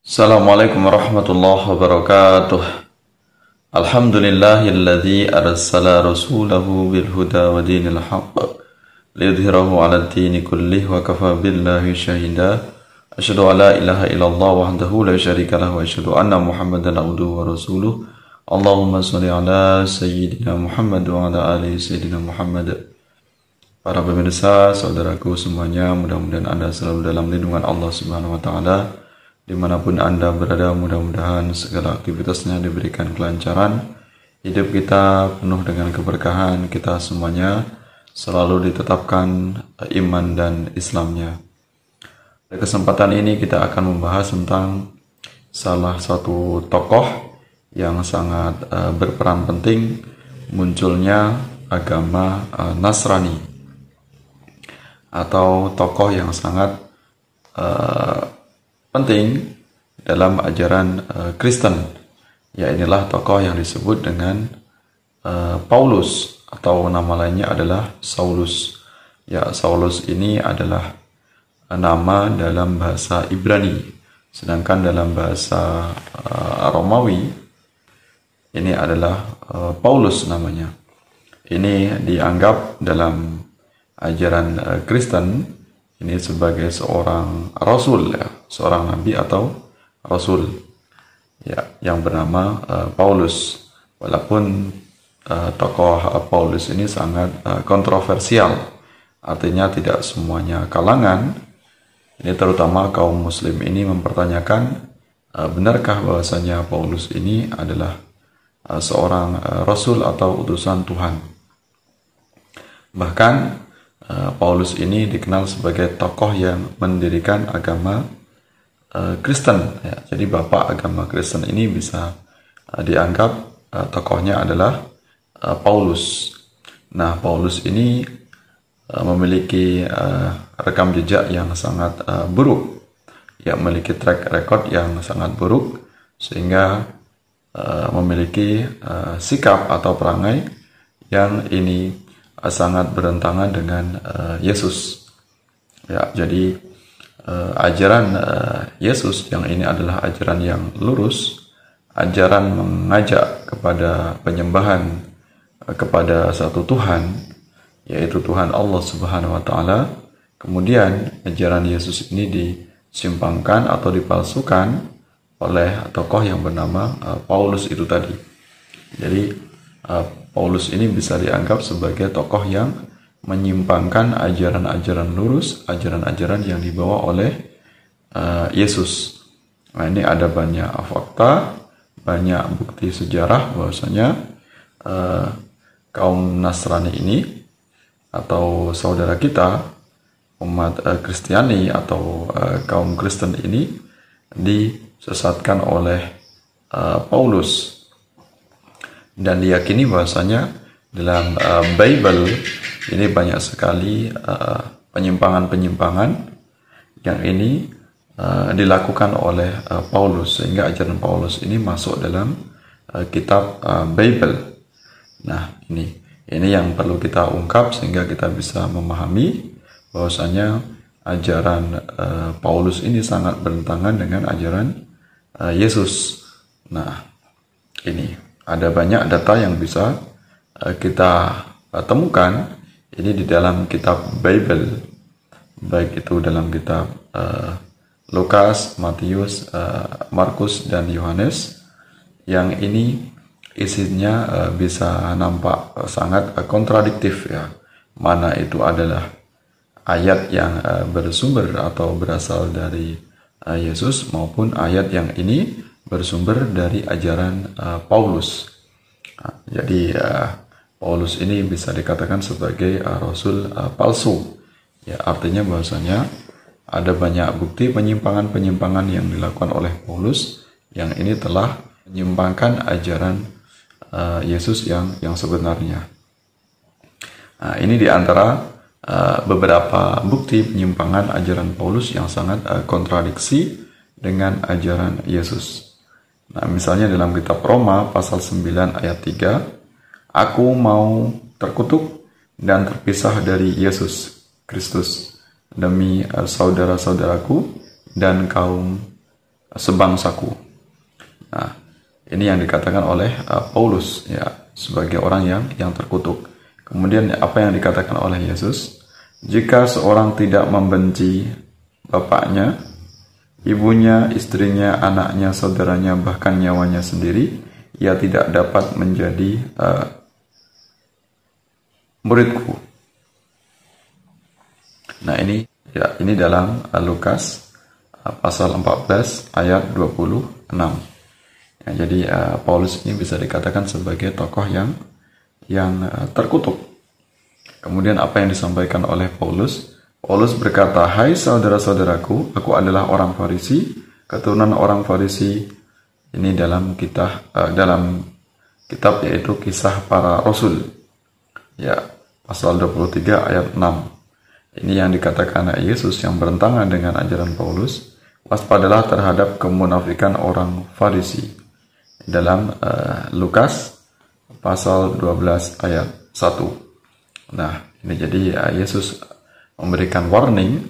Assalamualaikum warahmatullahi wabarakatuh. Alhamdulillahilladzi arsala rasulahu bil huda wa dinil haqq liyudhhirahu 'alad dini kullih wa kafa billahi shahida. Asyhadu an la ilaha illallah wahdahu la syarika lahu wa asyhadu anna Muhammadan abduhu wa rasuluh. Allahumma shalli ala sayyidina Muhammad wa ala ali sayyidina Muhammad. Para pemirsa, saudaraku semuanya, mudah-mudahan Anda selalu dalam lindungan Allah Subhanahu wa taala. Dimanapun Anda berada, mudah-mudahan segala aktivitasnya diberikan kelancaran, hidup kita penuh dengan keberkahan, kita semuanya selalu ditetapkan iman dan Islamnya. Pada kesempatan ini kita akan membahas tentang salah satu tokoh yang sangat berperan penting munculnya agama Nasrani, atau tokoh yang sangat penting dalam ajaran Kristen. Ya, inilah tokoh yang disebut dengan Paulus, atau nama lainnya adalah Saulus. Ya, Saulus ini adalah nama dalam bahasa Ibrani, sedangkan dalam bahasa Romawi ini adalah Paulus namanya. Ini dianggap dalam ajaran Kristen ini sebagai seorang rasul, ya, seorang nabi atau rasul, ya, yang bernama Paulus. Walaupun tokoh Paulus ini sangat kontroversial, artinya tidak semuanya kalangan, ini terutama kaum muslim ini mempertanyakan benarkah bahwasanya Paulus ini adalah seorang rasul atau utusan Tuhan. Bahkan Paulus ini dikenal sebagai tokoh yang mendirikan agama Kristen. Ya, jadi bapak agama Kristen ini bisa dianggap tokohnya adalah Paulus. Nah, Paulus ini memiliki rekam jejak yang sangat buruk, ya, memiliki track record yang sangat buruk, sehingga memiliki sikap atau perangai yang ini sangat berentangan dengan Yesus. Ya, jadi ajaran Yesus yang ini adalah ajaran yang lurus, ajaran mengajak kepada penyembahan kepada satu Tuhan, yaitu Tuhan Allah Subhanahu wa taala. Kemudian ajaran Yesus ini disimpangkan atau dipalsukan oleh tokoh yang bernama Paulus itu tadi. Jadi Paulus ini bisa dianggap sebagai tokoh yang menyimpangkan ajaran-ajaran lurus, ajaran-ajaran yang dibawa oleh Yesus. Nah, ini ada banyak fakta, banyak bukti sejarah bahwasanya kaum Nasrani ini atau saudara kita umat Kristiani atau kaum Kristen ini disesatkan oleh Paulus. Dan diyakini bahwasanya dalam Bible ini banyak sekali penyimpangan-penyimpangan yang ini dilakukan oleh Paulus, sehingga ajaran Paulus ini masuk dalam kitab Bible. Nah, ini yang perlu kita ungkap sehingga kita bisa memahami bahwasanya ajaran Paulus ini sangat bertentangan dengan ajaran Yesus. Nah, ini ada banyak data yang bisa kita temukan ini di dalam kitab Bible, baik itu dalam kitab Lukas, Matius, Markus, dan Yohanes, yang ini isinya bisa nampak sangat kontradiktif, ya. Mana itu adalah ayat yang bersumber atau berasal dari Yesus, maupun ayat yang ini bersumber dari ajaran Paulus. Nah, jadi Paulus ini bisa dikatakan sebagai rasul palsu. Ya, artinya bahwasanya ada banyak bukti penyimpangan-penyimpangan yang dilakukan oleh Paulus yang ini telah menyimpangkan ajaran Yesus yang sebenarnya. Nah, ini diantara beberapa bukti penyimpangan ajaran Paulus yang sangat kontradiksi dengan ajaran Yesus. Nah, misalnya dalam kitab Roma pasal 9 ayat 3, aku mau terkutuk dan terpisah dari Yesus Kristus demi saudara-saudaraku dan kaum sebangsaku. Nah, ini yang dikatakan oleh Paulus ya, sebagai orang yang terkutuk. Kemudian apa yang dikatakan oleh Yesus? Jika seorang tidak membenci bapaknya, ibunya, istrinya, anaknya, saudaranya, bahkan nyawanya sendiri, ia tidak dapat menjadi muridku. Nah, ini dalam Lukas pasal 14 ayat 26. Ya, jadi Paulus ini bisa dikatakan sebagai tokoh yang terkutuk. Kemudian apa yang disampaikan oleh Paulus? Paulus berkata, "Hai saudara-saudaraku, aku adalah orang Farisi, keturunan orang Farisi." Ini dalam kitab yaitu Kisah Para Rasul. Ya, pasal 23 ayat 6. Ini yang dikatakan Yesus yang bertentangan dengan ajaran Paulus. Waspadalah terhadap kemunafikan orang Farisi. Dalam Lukas pasal 12 ayat 1. Nah, ini jadi Yesus memberikan warning,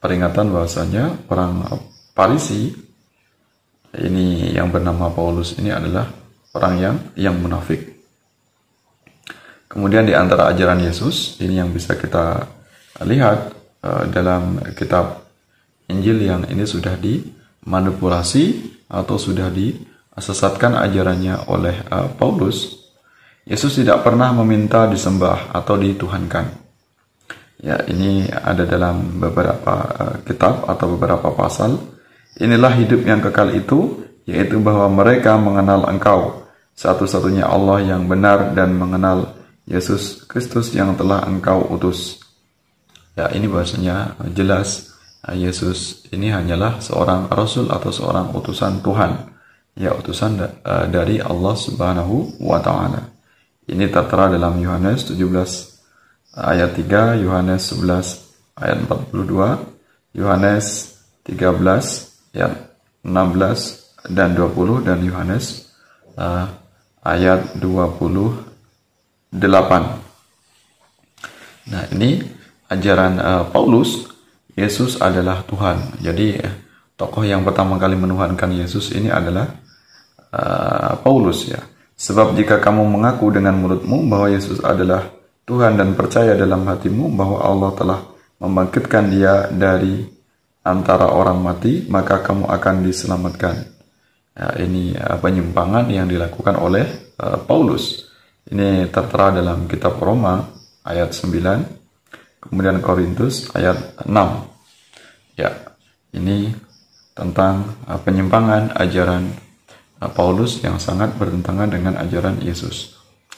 peringatan bahwasanya orang Farisi ini yang bernama Paulus ini adalah orang yang munafik. Kemudian di antara ajaran Yesus ini yang bisa kita lihat dalam kitab Injil yang ini sudah dimanipulasi atau sudah disesatkan ajarannya oleh Paulus. Yesus tidak pernah meminta disembah atau dituhankan. Ya, ini ada dalam beberapa kitab atau beberapa pasal. Inilah hidup yang kekal itu, yaitu bahwa mereka mengenal Engkau, satu-satunya Allah yang benar, dan mengenal Yesus Kristus yang telah Engkau utus. Ya, ini bahasanya jelas Yesus ini hanyalah seorang rasul atau seorang utusan Tuhan. Ya, utusan dari Allah Subhanahu wa Ta'ala. Ini tertera dalam Yohanes 17 ayat 3, Yohanes 11 ayat 42, Yohanes 13 ayat 16 dan 20, dan Yohanes ayat 28. Nah, ini ajaran Paulus, Yesus adalah Tuhan. Jadi tokoh yang pertama kali menuhankan Yesus ini adalah Paulus ya. Sebab jika kamu mengaku dengan mulutmu bahwa Yesus adalah Tuhan dan percaya dalam hatimu bahwa Allah telah membangkitkan Dia dari antara orang mati, maka kamu akan diselamatkan. Ya, ini penyimpangan yang dilakukan oleh Paulus. Ini tertera dalam kitab Roma ayat 9, kemudian Korintus ayat 6. Ya, ini tentang penyimpangan ajaran Paulus yang sangat bertentangan dengan ajaran Yesus.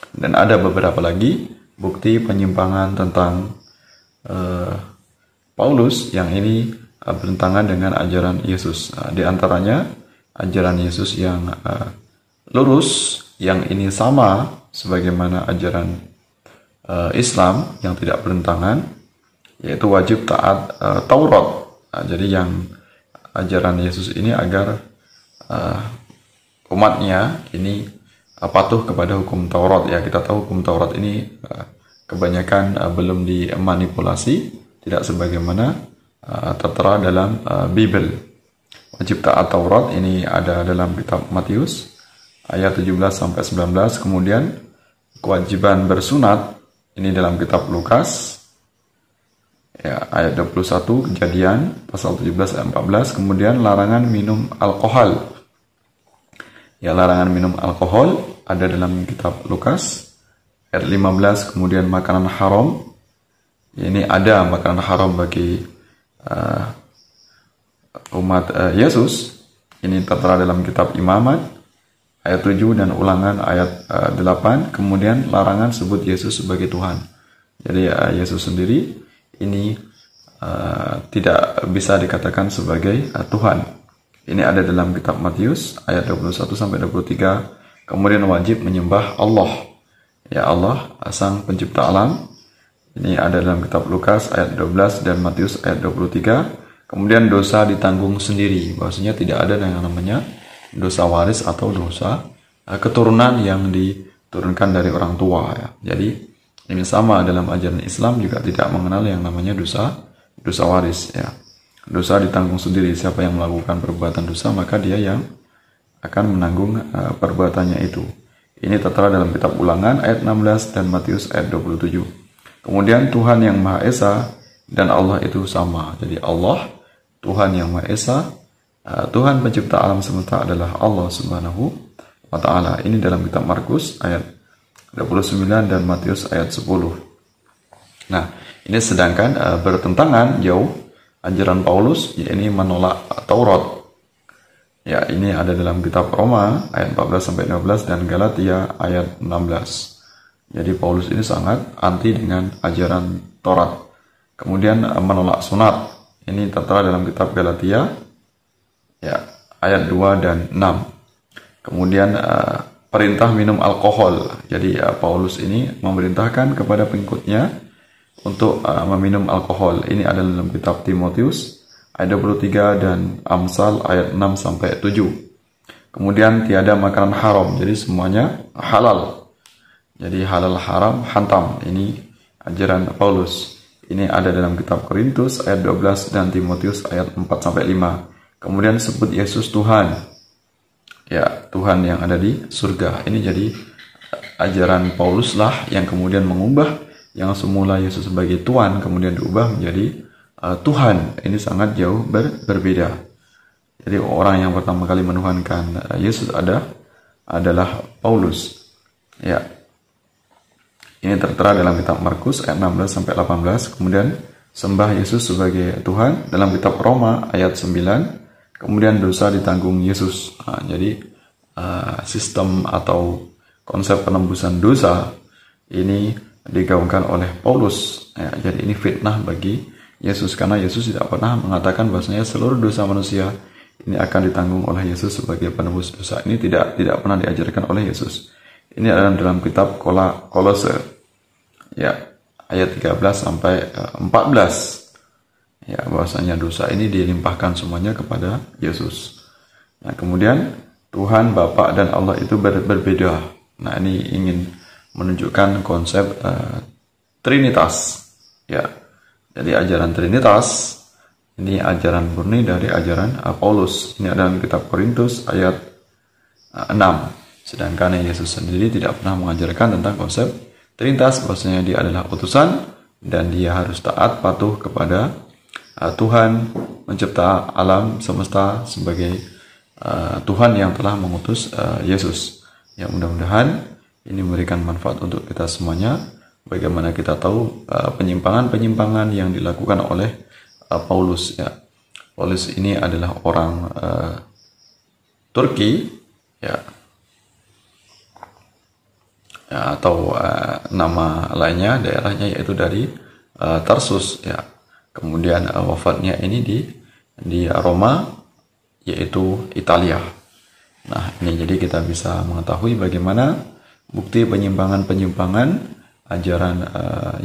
Dan ada beberapa lagi bukti penyimpangan tentang Paulus yang ini bertentangan dengan ajaran Yesus. Di antaranya ajaran Yesus yang lurus, yang ini sama sebagaimana ajaran Islam yang tidak bertentangan, yaitu wajib taat Taurat. Jadi yang ajaran Yesus ini agar umatnya ini patuh kepada hukum Taurat. Ya, kita tahu hukum Taurat ini kebanyakan belum dimanipulasi, tidak sebagaimana tertera dalam Bible. Wajib taat Taurat ini ada dalam kitab Matius ayat 17 sampai 19. Kemudian kewajiban bersunat ini dalam kitab Lukas ya, ayat 21, Kejadian pasal 17 ayat 14. Kemudian larangan minum alkohol. Ya, larangan minum alkohol ada dalam kitab Lukas ayat 15. Kemudian makanan haram. Ini ada makanan haram bagi umat Yesus. Ini tertera dalam kitab Imamat ayat 7 dan Ulangan ayat 8. Kemudian larangan sebut Yesus sebagai Tuhan. Jadi Yesus sendiri ini tidak bisa dikatakan sebagai Tuhan. Ini ada dalam kitab Matius ayat 21 sampai 23. Kemudian wajib menyembah Allah. Ya, Allah sang pencipta alam. Ini ada dalam kitab Lukas ayat 12 dan Matius ayat 23. Kemudian dosa ditanggung sendiri. Bahwasanya tidak ada yang namanya dosa waris atau dosa keturunan yang diturunkan dari orang tua ya. Jadi ini sama dalam ajaran Islam juga tidak mengenal yang namanya dosa waris ya. dosa ditanggung sendiri. Siapa yang melakukan perbuatan dosa, maka dia yang akan menanggung perbuatannya itu. Ini tertera dalam kitab Ulangan ayat 16 dan Matius ayat 27. Kemudian Tuhan yang Maha Esa dan Allah itu sama. Jadi Allah, Tuhan yang Maha Esa, Tuhan pencipta alam semesta adalah Allah Subhanahu wa Ta'ala. Ini dalam kitab Markus ayat 29 dan Matius ayat 10. Nah, ini sedangkan bertentangan jauh ajaran Paulus, yakni menolak Taurat. Ya, ini ada dalam kitab Roma ayat 14-15 dan Galatia ayat 16. Jadi Paulus ini sangat anti dengan ajaran Taurat. Kemudian menolak sunat. Ini tertera dalam kitab Galatia ya, ayat 2 dan 6. Kemudian perintah minum alkohol. Jadi Paulus ini memerintahkan kepada pengikutnya untuk meminum alkohol. Ini ada dalam kitab Timotius ayat 23 dan Amsal ayat 6-7. Kemudian tiada makanan haram, jadi semuanya halal. Jadi halal haram hantam. Ini ajaran Paulus. Ini ada dalam kitab Korintus ayat 12 dan Timotius ayat 4-5. Kemudian sebut Yesus Tuhan. Ya, Tuhan yang ada di surga. Ini jadi ajaran Paulus lah yang kemudian mengubah yang semula Yesus sebagai Tuhan kemudian diubah menjadi Tuhan. Ini sangat jauh berbeda. Jadi orang yang pertama kali menuhankan Yesus adalah Paulus. Ya. Ini tertera dalam kitab Markus ayat 16-18. Kemudian sembah Yesus sebagai Tuhan dalam kitab Roma ayat 9. Kemudian dosa ditanggung Yesus. Jadi sistem atau konsep penembusan dosa ini digaungkan oleh Paulus. Ya, jadi ini fitnah bagi Yesus, karena Yesus tidak pernah mengatakan bahwasanya seluruh dosa manusia ini akan ditanggung oleh Yesus sebagai penebus dosa. Ini tidak pernah diajarkan oleh Yesus. Ini ada dalam kitab Kolose ya, ayat 13-14. Ya, bahwasanya dosa ini dilimpahkan semuanya kepada Yesus. Nah, kemudian Tuhan, Bapa dan Allah itu berbeda. Nah, ini ingin menunjukkan konsep Trinitas. Ya. Jadi ajaran Trinitas ini ajaran murni dari ajaran Paulus. Ini ada dalam kitab Korintus ayat 6. Sedangkan Yesus sendiri tidak pernah mengajarkan tentang konsep Trinitas, bahwasanya dia adalah utusan dan dia harus taat patuh kepada Tuhan mencipta alam semesta sebagai Tuhan yang telah mengutus Yesus. Ya, mudah-mudahan ini memberikan manfaat untuk kita semuanya. Bagaimana kita tahu penyimpangan-penyimpangan yang dilakukan oleh Paulus. Ya, Paulus ini adalah orang Turki, ya, atau nama lainnya daerahnya yaitu dari Tarsus. Ya, kemudian wafatnya ini di Roma, yaitu Italia. Nah, ini jadi kita bisa mengetahui bagaimana bukti penyimpangan-penyimpangan ajaran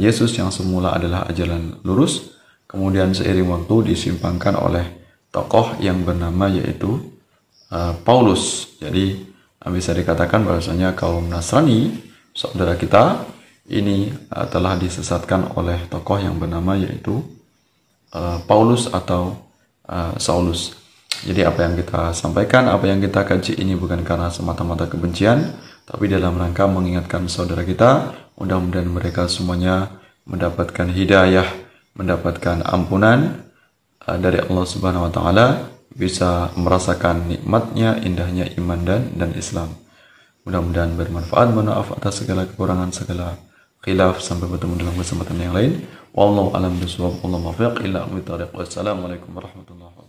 Yesus yang semula adalah ajaran lurus, kemudian seiring waktu disimpangkan oleh tokoh yang bernama yaitu Paulus. Jadi bisa dikatakan bahwasanya kaum Nasrani, saudara kita, ini telah disesatkan oleh tokoh yang bernama yaitu Paulus atau Saulus. Jadi apa yang kita sampaikan, apa yang kita kaji ini bukan karena semata-mata kebencian, tapi dalam rangka mengingatkan saudara kita, mudah-mudahan mereka semuanya mendapatkan hidayah, mendapatkan ampunan dari Allah Subhanahu wa Ta'ala, bisa merasakan nikmatnya, indahnya iman dan Islam. Mudah-mudahan bermanfaat. Mohon maaf atas segala kekurangan, segala khilaf. Sampai bertemu dalam kesempatan yang lain. Wallahu a'lam bishawab. Wallahu muwaffiq ila aqwamit thoriq. Wassalamualaikum warahmatullahi wabarakatuh.